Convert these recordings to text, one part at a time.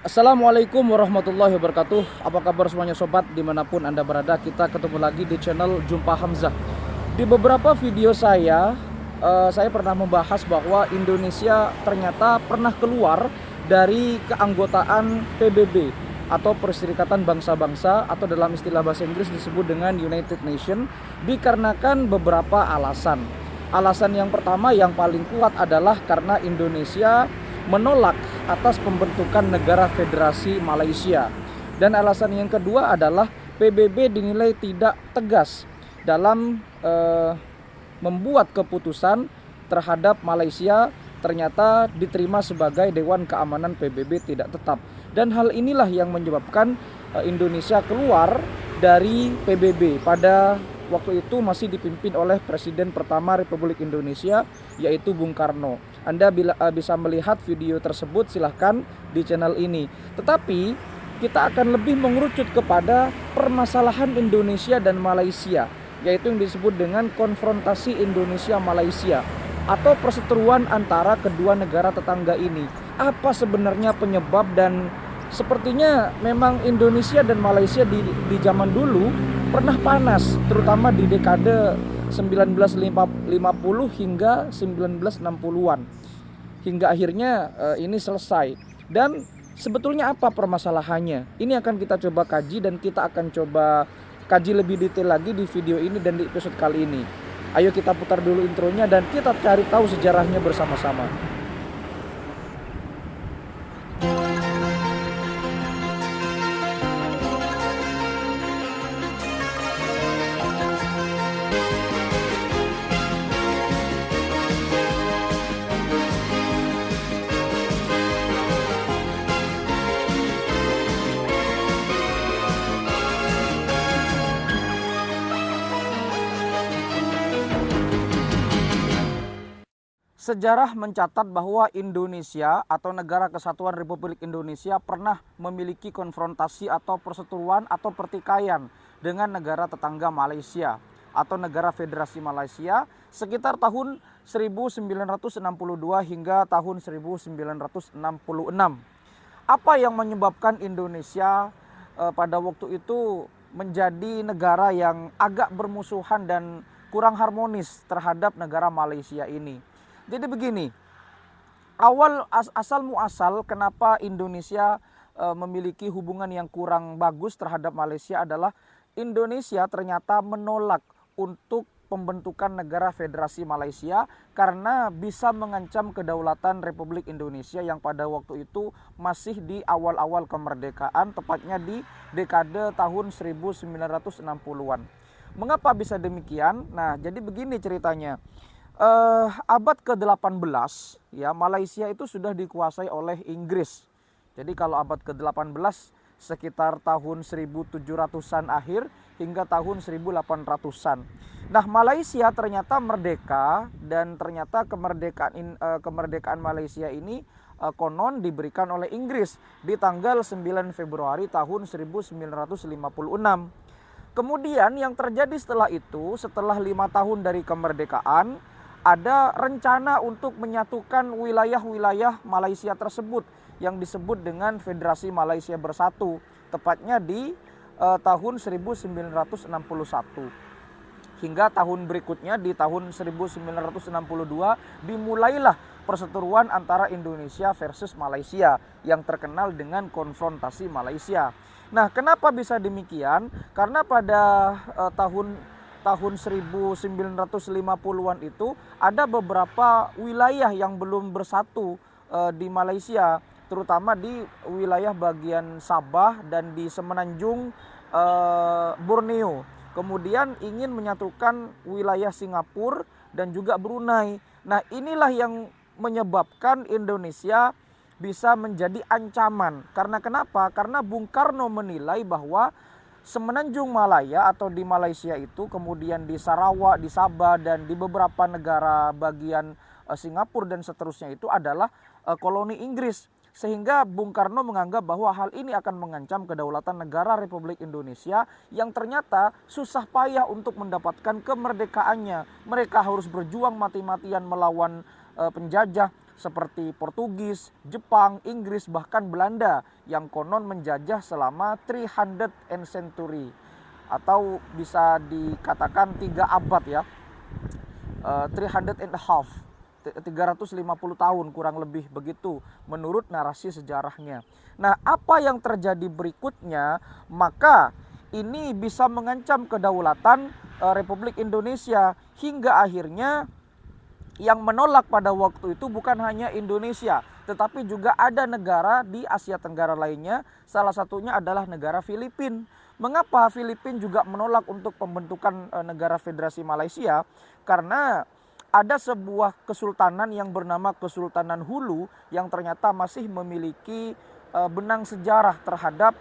Assalamualaikum warahmatullahi wabarakatuh. Apa kabar semuanya sobat dimanapun anda berada. Kita ketemu lagi di channel Jumpa Hamzah. Di beberapa video saya pernah membahas bahwa Indonesia ternyata pernah keluar dari keanggotaan PBB atau Perserikatan Bangsa-Bangsa, atau dalam istilah bahasa Inggris disebut dengan United Nations, dikarenakan beberapa alasan. Alasan yang pertama yang paling kuat adalah karena Indonesia menolak atas pembentukan negara federasi Malaysia. Dan alasan yang kedua adalah PBB dinilai tidak tegas dalam membuat keputusan terhadap Malaysia, ternyata diterima sebagai Dewan Keamanan PBB tidak tetap. Dan hal inilah yang menyebabkan Indonesia keluar dari PBB. Pada waktu itu masih dipimpin oleh Presiden pertama Republik Indonesia, yaitu Bung Karno. Anda bisa melihat video tersebut silahkan di channel ini. Tetapi kita akan lebih mengerucut kepada permasalahan Indonesia dan Malaysia, yaitu yang disebut dengan konfrontasi Indonesia-Malaysia atau perseteruan antara kedua negara tetangga ini. Apa sebenarnya penyebab? Dan sepertinya memang Indonesia dan Malaysia di zaman dulu pernah panas, terutama di dekade 1950 hingga 1960-an, hingga akhirnya ini selesai. Dan sebetulnya apa permasalahannya? Ini akan kita coba kaji, dan kita akan coba kaji lebih detail lagi di video ini dan di episode kali ini. Ayo kita putar dulu intronya dan kita cari tahu sejarahnya bersama-sama. Sejarah mencatat bahwa Indonesia atau Negara Kesatuan Republik Indonesia pernah memiliki konfrontasi atau perseteruan atau pertikaian dengan negara tetangga Malaysia atau Negara Federasi Malaysia sekitar tahun 1962 hingga tahun 1966. Apa yang menyebabkan Indonesia pada waktu itu menjadi negara yang agak bermusuhan dan kurang harmonis terhadap negara Malaysia ini? Jadi begini, asal muasal kenapa Indonesia memiliki hubungan yang kurang bagus terhadap Malaysia adalah Indonesia ternyata menolak untuk pembentukan negara federasi Malaysia karena bisa mengancam kedaulatan Republik Indonesia yang pada waktu itu masih di awal-awal kemerdekaan, tepatnya di dekade tahun 1960-an. Mengapa bisa demikian? Nah, jadi begini ceritanya. Abad ke-18 ya, Malaysia itu sudah dikuasai oleh Inggris. Jadi kalau abad ke-18 sekitar tahun 1700-an akhir hingga tahun 1800-an. Nah, Malaysia ternyata merdeka, dan ternyata kemerdekaan Malaysia ini konon diberikan oleh Inggris di tanggal 9 Februari tahun 1956. Kemudian yang terjadi setelah itu, setelah 5 tahun dari kemerdekaan, ada rencana untuk menyatukan wilayah-wilayah Malaysia tersebut yang disebut dengan Federasi Malaysia Bersatu, tepatnya di tahun 1961. Hingga tahun berikutnya di tahun 1962 dimulailah perseteruan antara Indonesia versus Malaysia yang terkenal dengan konfrontasi Malaysia. Nah, kenapa bisa demikian? Karena pada tahun 1950-an itu ada beberapa wilayah yang belum bersatu di Malaysia, terutama di wilayah bagian Sabah dan di semenanjung Borneo. Kemudian ingin menyatukan wilayah Singapura dan juga Brunei. Nah, inilah yang menyebabkan Indonesia bisa menjadi ancaman. Karena kenapa? Karena Bung Karno menilai bahwa Semenanjung Malaya atau di Malaysia itu, kemudian di Sarawak, di Sabah, dan di beberapa negara bagian Singapura dan seterusnya itu adalah koloni Inggris. Sehingga Bung Karno menganggap bahwa hal ini akan mengancam kedaulatan negara Republik Indonesia yang ternyata susah payah untuk mendapatkan kemerdekaannya. Mereka harus berjuang mati-matian melawan penjajah seperti Portugis, Jepang, Inggris, bahkan Belanda yang konon menjajah selama 300 century atau bisa dikatakan 3 abad ya. 300 and a half, 350 tahun kurang lebih begitu menurut narasi sejarahnya. Nah, apa yang terjadi berikutnya, maka ini bisa mengancam kedaulatan Republik Indonesia hingga akhirnya yang menolak pada waktu itu bukan hanya Indonesia, tetapi juga ada negara di Asia Tenggara lainnya, salah satunya adalah negara Filipina. Mengapa Filipina juga menolak untuk pembentukan negara Federasi Malaysia? Karena ada sebuah kesultanan yang bernama Kesultanan Hulu yang ternyata masih memiliki benang sejarah terhadap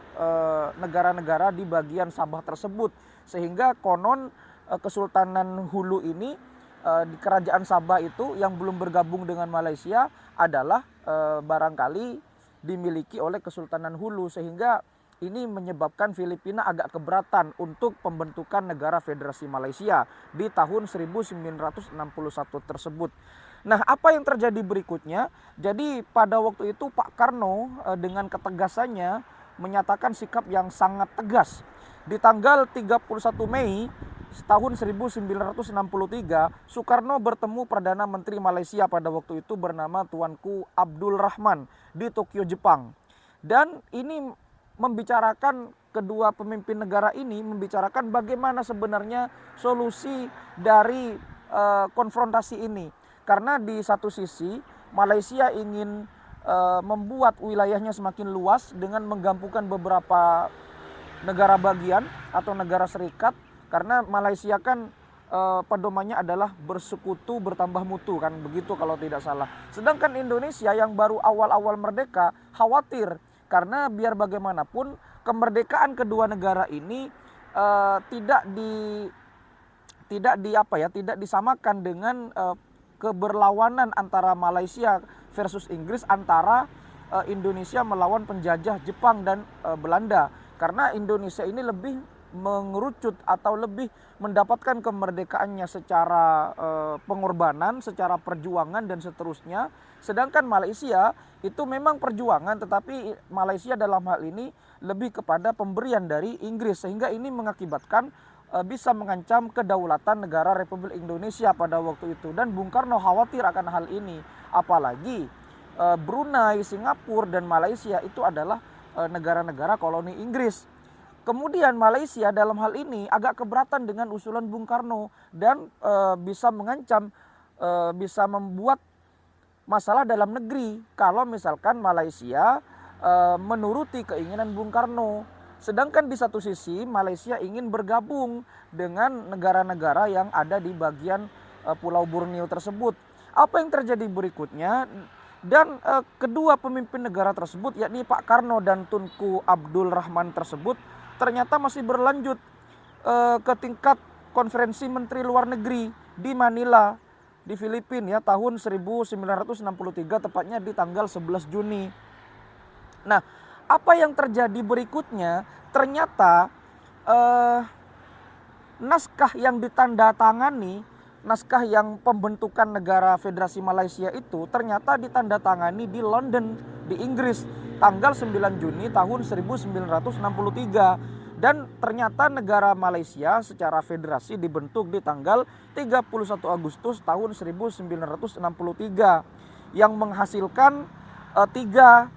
negara-negara di bagian Sabah tersebut. Sehingga konon Kesultanan Hulu ini di Kerajaan Sabah itu yang belum bergabung dengan Malaysia adalah barangkali dimiliki oleh Kesultanan Hulu, sehingga ini menyebabkan Filipina agak keberatan untuk pembentukan negara Federasi Malaysia di tahun 1961 tersebut. Nah, apa yang terjadi berikutnya? Jadi pada waktu itu Pak Karno dengan ketegasannya menyatakan sikap yang sangat tegas. Di tanggal 31 Mei tahun 1963, Soekarno bertemu Perdana Menteri Malaysia pada waktu itu bernama Tuanku Abdul Rahman di Tokyo, Jepang. Dan ini membicarakan, kedua pemimpin negara ini membicarakan bagaimana sebenarnya solusi dari konfrontasi ini. Karena di satu sisi Malaysia ingin membuat wilayahnya semakin luas dengan menggabungkan beberapa negara bagian atau negara serikat, karena Malaysia kan pedomannya adalah bersekutu bertambah mutu kan begitu kalau tidak salah. Sedangkan Indonesia yang baru awal-awal merdeka khawatir karena biar bagaimanapun kemerdekaan kedua negara ini tidak disamakan dengan keberlawanan antara Malaysia versus Inggris, antara Indonesia melawan penjajah Jepang dan Belanda. Karena Indonesia ini lebih mengerucut atau lebih mendapatkan kemerdekaannya secara pengorbanan, secara perjuangan dan seterusnya. Sedangkan Malaysia itu memang perjuangan, tetapi Malaysia dalam hal ini lebih kepada pemberian dari Inggris, sehingga ini mengakibatkan bisa mengancam kedaulatan negara Republik Indonesia pada waktu itu. Dan Bung Karno khawatir akan hal ini, apalagi Brunei, Singapura dan Malaysia itu adalah negara-negara koloni Inggris. Kemudian Malaysia dalam hal ini agak keberatan dengan usulan Bung Karno dan bisa mengancam, bisa membuat masalah dalam negeri kalau misalkan Malaysia menuruti keinginan Bung Karno. Sedangkan di satu sisi Malaysia ingin bergabung dengan negara-negara yang ada di bagian Pulau Borneo tersebut. Apa yang terjadi berikutnya? Dan kedua pemimpin negara tersebut, yakni Pak Karno dan Tunku Abdul Rahman tersebut, ternyata masih berlanjut ke tingkat konferensi Menteri Luar Negeri di Manila, di Filipina ya, tahun 1963, tepatnya di tanggal 11 Juni. Nah, apa yang terjadi berikutnya? Ternyata naskah yang ditandatangani, naskah yang pembentukan negara Federasi Malaysia itu ternyata ditandatangani di London, di Inggris, tanggal 9 Juni tahun 1963. Dan ternyata negara Malaysia secara federasi dibentuk di tanggal 31 Agustus tahun 1963 yang menghasilkan tiga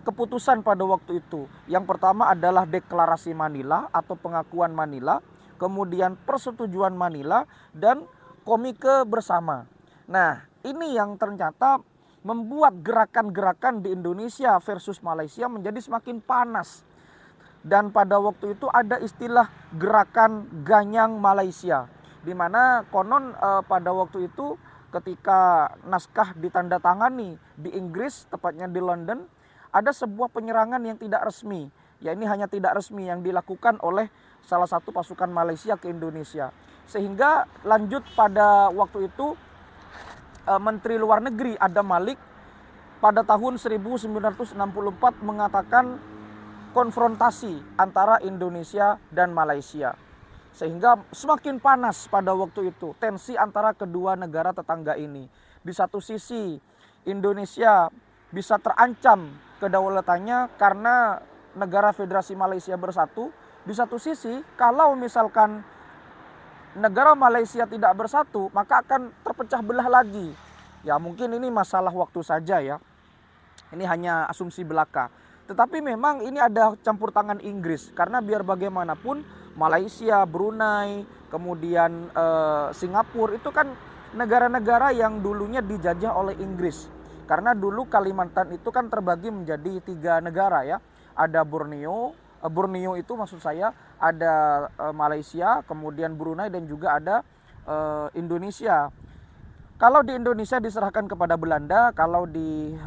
keputusan pada waktu itu. Yang pertama adalah Deklarasi Manila atau Pengakuan Manila, kemudian Persetujuan Manila, dan Komike Bersama. Nah, ini yang ternyata membuat gerakan-gerakan di Indonesia versus Malaysia menjadi semakin panas. Dan pada waktu itu ada istilah gerakan Ganyang Malaysia, di mana konon pada waktu itu ketika naskah ditandatangani di Inggris, tepatnya di London, ada sebuah penyerangan yang tidak resmi. Ya, ini hanya tidak resmi yang dilakukan oleh salah satu pasukan Malaysia ke Indonesia. Sehingga lanjut pada waktu itu Menteri Luar Negeri Adam Malik pada tahun 1964 mengatakan konfrontasi antara Indonesia dan Malaysia. Sehingga semakin panas pada waktu itu tensi antara kedua negara tetangga ini. Di satu sisi Indonesia bisa terancam kedaulatannya karena negara Federasi Malaysia bersatu. Di satu sisi, kalau misalkan negara Malaysia tidak bersatu, maka akan terpecah belah lagi. Ya mungkin ini masalah waktu saja ya. Ini hanya asumsi belaka. Tetapi memang ini ada campur tangan Inggris. Karena biar bagaimanapun Malaysia, Brunei, kemudian Singapura itu kan negara-negara yang dulunya dijajah oleh Inggris. Karena dulu Kalimantan itu kan terbagi menjadi 3 negara ya. Ada Borneo itu maksud saya, ada Malaysia, kemudian Brunei dan juga ada Indonesia. Kalau di Indonesia diserahkan kepada Belanda, kalau di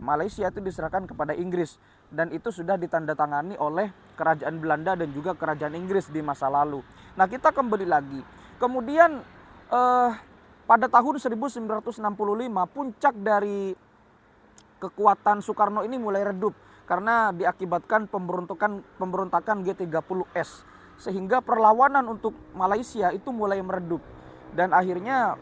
Malaysia itu diserahkan kepada Inggris. Dan itu sudah ditandatangani oleh kerajaan Belanda dan juga kerajaan Inggris di masa lalu. Nah kita kembali lagi. Kemudian pada tahun 1965 puncak dari kekuatan Soekarno ini mulai redup. Karena diakibatkan pemberontakan G30S. Sehingga perlawanan untuk Malaysia itu mulai meredup. Dan akhirnya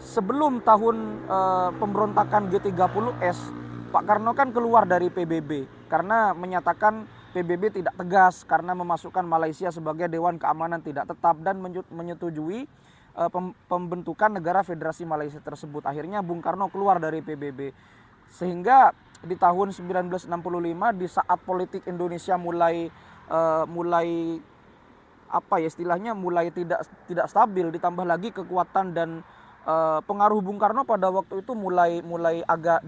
sebelum tahun pemberontakan G30S, Pak Karno kan keluar dari PBB karena menyatakan PBB tidak tegas karena memasukkan Malaysia sebagai Dewan Keamanan tidak tetap dan menyetujui pembentukan negara Federasi Malaysia tersebut. Akhirnya Bung Karno keluar dari PBB. Sehingga di tahun 1965 di saat politik Indonesia mulai apa ya istilahnya mulai tidak stabil, ditambah lagi kekuatan dan pengaruh Bung Karno pada waktu itu mulai agak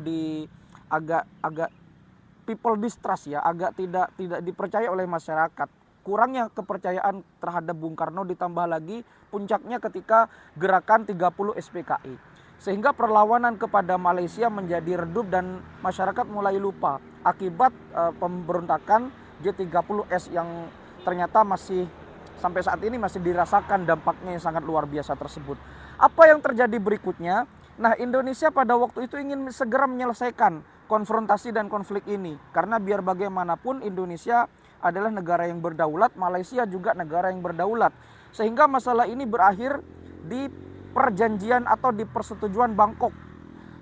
people distrust ya, agak tidak dipercaya oleh masyarakat. Kurangnya kepercayaan terhadap Bung Karno ditambah lagi puncaknya ketika gerakan 30 SPKI. Sehingga perlawanan kepada Malaysia menjadi redup dan masyarakat mulai lupa akibat pemberontakan G30S yang ternyata masih sampai saat ini masih dirasakan dampaknya yang sangat luar biasa tersebut. Apa yang terjadi berikutnya? Nah, Indonesia pada waktu itu ingin segera menyelesaikan konfrontasi dan konflik ini. Karena biar bagaimanapun Indonesia adalah negara yang berdaulat, Malaysia juga negara yang berdaulat. Sehingga masalah ini berakhir di perjanjian atau di persetujuan Bangkok.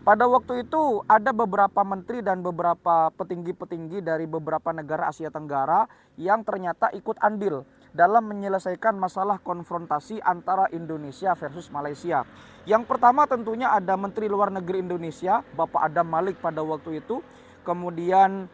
Pada waktu itu ada beberapa menteri dan beberapa petinggi-petinggi dari beberapa negara Asia Tenggara yang ternyata ikut andil dalam menyelesaikan masalah konfrontasi antara Indonesia versus Malaysia. Yang pertama tentunya ada Menteri Luar Negeri Indonesia, Bapak Adam Malik pada waktu itu. Kemudian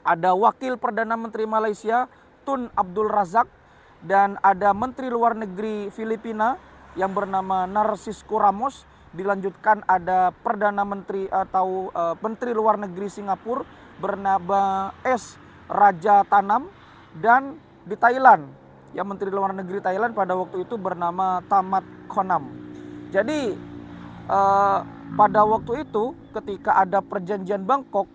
ada Wakil Perdana Menteri Malaysia, Tun Abdul Razak. Dan ada Menteri Luar Negeri Filipina yang bernama Narcisco Ramos. Dilanjutkan ada Perdana Menteri atau Menteri Luar Negeri Singapura bernama S. Raja Tanam. Dan di Thailand, yang Menteri Luar Negeri Thailand pada waktu itu bernama Tamat Khonam. Jadi pada waktu itu ketika ada perjanjian Bangkok,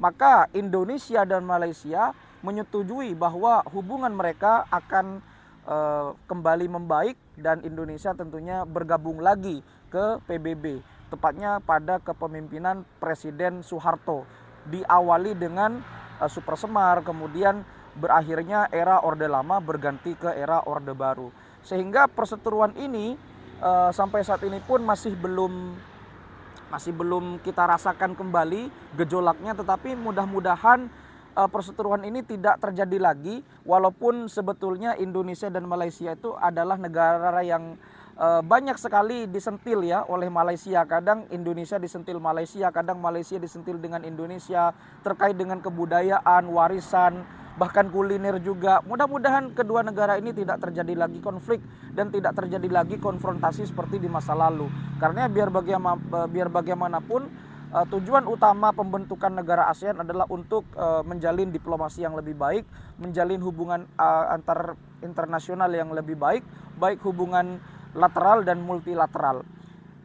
maka Indonesia dan Malaysia menyetujui bahwa hubungan mereka akan kembali membaik dan Indonesia tentunya bergabung lagi ke PBB. Tepatnya pada kepemimpinan Presiden Soeharto. Diawali dengan Super Semar, kemudian berakhirnya era Orde Lama berganti ke era Orde Baru. Sehingga perseteruan ini sampai saat ini pun masih belum kita rasakan kembali gejolaknya, tetapi mudah-mudahan perseteruan ini tidak terjadi lagi, walaupun sebetulnya Indonesia dan Malaysia itu adalah negara yang banyak sekali disentil ya oleh Malaysia. Kadang Indonesia disentil Malaysia, kadang Malaysia disentil dengan Indonesia terkait dengan kebudayaan, warisan, bahkan kuliner juga. Mudah-mudahan kedua negara ini tidak terjadi lagi konflik dan tidak terjadi lagi konfrontasi seperti di masa lalu. Karena biar bagaimanapun tujuan utama pembentukan negara ASEAN adalah untuk menjalin diplomasi yang lebih baik, menjalin hubungan antar internasional yang lebih baik, baik hubungan lateral dan multilateral.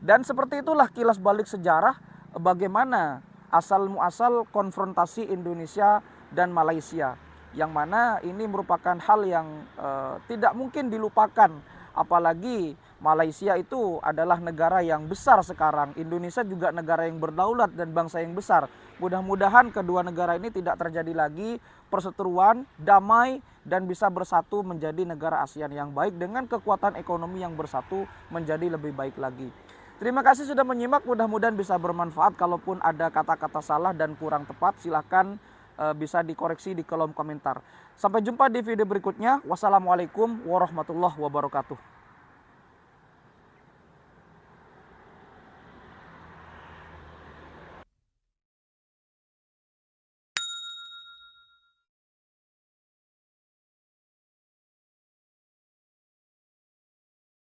Dan seperti itulah kilas balik sejarah bagaimana asal muasal konfrontasi Indonesia dan Malaysia. Yang mana ini merupakan hal yang tidak mungkin dilupakan. Apalagi Malaysia itu adalah negara yang besar sekarang. Indonesia juga negara yang berdaulat dan bangsa yang besar. Mudah-mudahan kedua negara ini tidak terjadi lagi perseteruan, damai, dan bisa bersatu menjadi negara ASEAN yang baik dengan kekuatan ekonomi yang bersatu menjadi lebih baik lagi. Terima kasih sudah menyimak, mudah-mudahan bisa bermanfaat. Kalaupun ada kata-kata salah dan kurang tepat, silahkan bisa dikoreksi di kolom komentar. Sampai jumpa di video berikutnya. Wassalamualaikum warahmatullahi wabarakatuh.